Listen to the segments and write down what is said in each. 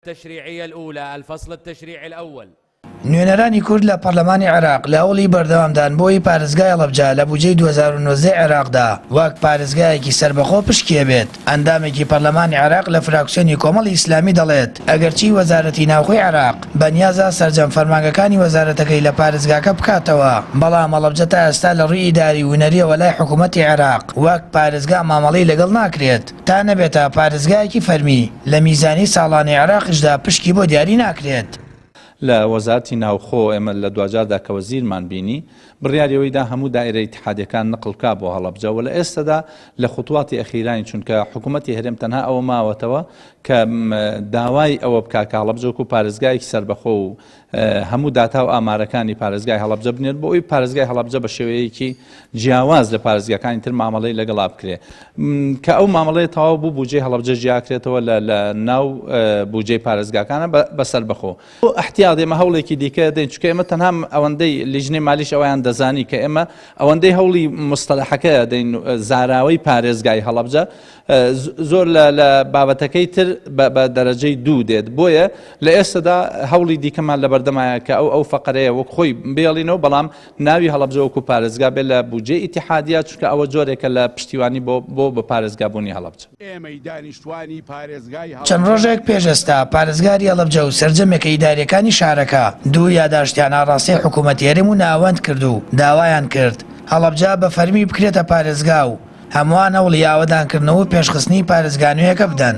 التشريعية الأولى الفصل التشريعي الأول. نوێنەرانی کورد لە پەرلەمانی عێراق لە هەوڵی بەردەوامدان بۆی پارێزگای هەڵەبجە لە بودجەی 2019 عێراقدا وەک پارێزگایەکی سەربەخۆ پشتگیە بێت. ئەندامێکی پەرلەمانی عێراق لە فراکسیۆنی کۆمەڵی ئیسلامی دەڵێت ئەگەرچی وەزارەتی ناوخۆی عێراق بەنیازە سەرجەم فەرمانگەکانی وەزارەتەکەی لە پارێزگاکە بکاتەوە، بەڵام هەڵەبجە تا ئێستا لە ڕووی ئیداری و نەریەوە لای حکوومەتی عێراق وەک پارێزگا مامەڵەی لەگەڵ ناکرێت تا نەبێتە پارێزگایەکی فەرمی لە میزانی ساڵانی عێراقیشدا پشکی بۆ دیاری ناکرێت. لە وەزارەتی ناوخۆ ئێمە لە دوجاردا کە وەزیرمان بینی بڕیاریەوەیدا هەموو دائیرەی اتحادیەکان نقڵکا بۆ هەڵەبجە و لە ئێستادا لە خوتواتی ئەخیرانی چونکە حکوومەتی هەرێم تەنها ئەوە ماوەتەوە کە داوای ئەوە بکات کە هەڵەبجە وەکو پارێزگایەکی سەربەخۆ و هەموو داتا و ئامارەکانی پارێزگای هەڵەبجە بنێت بۆ ئەوی پارێزگای هەڵەبجە بە شێوەیەکی جیاواز لە پارێزگاکانی تر مامەڵەی لەگەڵا بکرێ کە ئەو مامەڵەی تەواو بوو بودجەی هەڵەبجە ژیاکرێتەوە لە ناو بودجەی پارێزگاکانە بەسەربەخۆ. احتیاط ئێمە هەوڵێکی دیکە دەین چونکە ئێمە تەنها ئەوەندەی لیژنەی مالیش ئەویان دەزانی کە ئێمە ئەوەندەی هەوڵی مستەلەحەکە دەین زاراوەی پارێزگای هەڵەبجە زۆر لە بابەتەکەی تر بە دەرەجەی 2 دێت. بۆیە لە ئێستادا هەوڵی دیکەمان لە بەردەمایە کە ئەو فەقەرەیە وەک خۆی بێڵینەوە، بەڵام ناوی هەڵەبجە وەکو پارێزگا بێت لە بودجەی ئیتیحادیە چونکە ئەوە جۆرێکە لە پشتیوانی بۆ بە پارێزگابوونی هەڵەبجە. چەند ڕۆژێک پێش ئێستا پارێزگاری هەڵەبجە و سەرجەمێکە ئیداریەکانی شارەکە دوو یاداشتیان ئاڕاستەی حکوومەتی هەرێم و ناوەند کرد و داوایان کرد هەڵەبجە بە فەرمی بکرێتە پارێزگا و هەمووان هەوڵی یاوەدانکردنەوە و پێشخستنی پارێزگانوویەکە بدەن.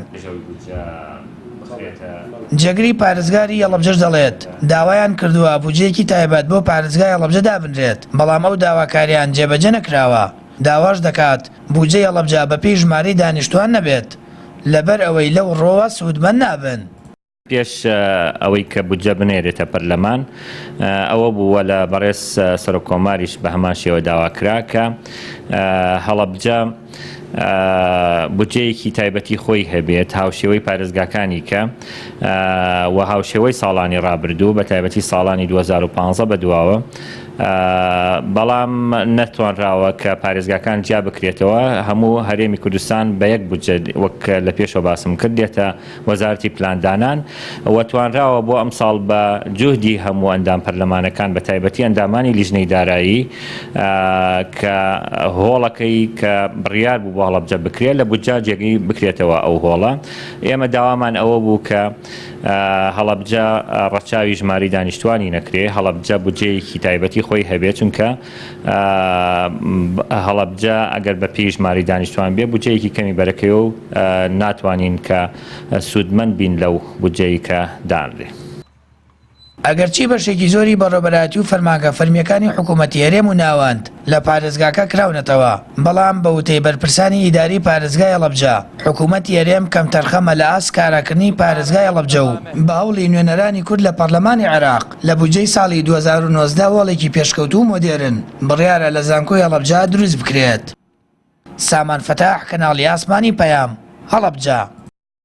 جێگری پارێزگاری هەڵەبجەش دەڵێت داوایان کردووە بودجەیەکی تایبەت بۆ پارێزگای هەڵەبجە دابنرێت، بەڵام ئەو داواکاریان جێبەجێ نەکراوە. داواش دەکات بودجەی هەڵەبجە بە پێی ژمارەی دانیشتوان نەبێت لەبەر ئەوەی لەو ڕۆوە سوودمەند نابن. پێش ئەوەی کە بودجە بنێرێتە پەرلەمان ئەوە بووە لە بەڕێز سەرۆکۆماریش بە هەمان شێوە داواکرا کە هەڵەبجە بودجەیەکی تایبەتی خۆی هەبێت هاوشێوەی پارێزگاکانی کە و هاوشێوەی ساڵانی ڕابردوو بە تایبەتی ساڵانی 2015 بەدواوە، بەڵام نەتوانراوە کە پارێزگاکان جیا بکرێتەوە هەموو هەرێمی کوردستان بە یەک بودجە وەک لە پێشەوە باسم کرد دێتە وەزارەتی پلاندانان و توانراوە بۆ ئەم ساڵ بە جوهدی هەموو ئەندام پەرلەمانەکان بە تایبەتی ئەندامانی لیژنەی دارایی کە هۆڵەکەی کە بڕیار بوو بۆ هەڵەبجە بکرێت لە بودجە جێگەی بکرێتەوە ئەو هۆڵە. ئێمە داوامان ئەوە بوو کە هەڵەبجە ڕەچاوی ژماری دانیشتوانی نەکرێ، هەڵەبجە بودجەیەکی تایبەتی خۆی هەبێت چونکە هەڵەبجە ئەگەر بە پێی ژماری دانیشتوان بێ بودجەیەکی کەمی بەرەکەوە و ناتوانین کە سوودمەند بین لەو بودجەی کە دانرێ. ئەگەرچی بەشێکی زۆری بەڕێوەبەرایەتی و فەرمانگە فەرمیەکانی حکوومەتی هەرێم و ناوەند لە پارێزگاکە کراونەتەوە، بەڵام بە وتەی بەرپرسانی ئیداری پارێزگای هەڵەبجە حکوومەتی هەرێم کەم تەرخەمە لە ئاست کاراکردنی پارێزگای هەڵەبجە و بە هەوڵی نوێنەرانی کورد لە پەرلەمانی عێراق لە بودجەی ساڵی 2019 وەڵێکی پێشکەوتوو و مۆدێرن بڕیارە لە زانکۆی هەڵەبجە دروست بکرێت. سامان فەتاح، کەناڵی ئاسمانی پەیام، هەڵەبجە.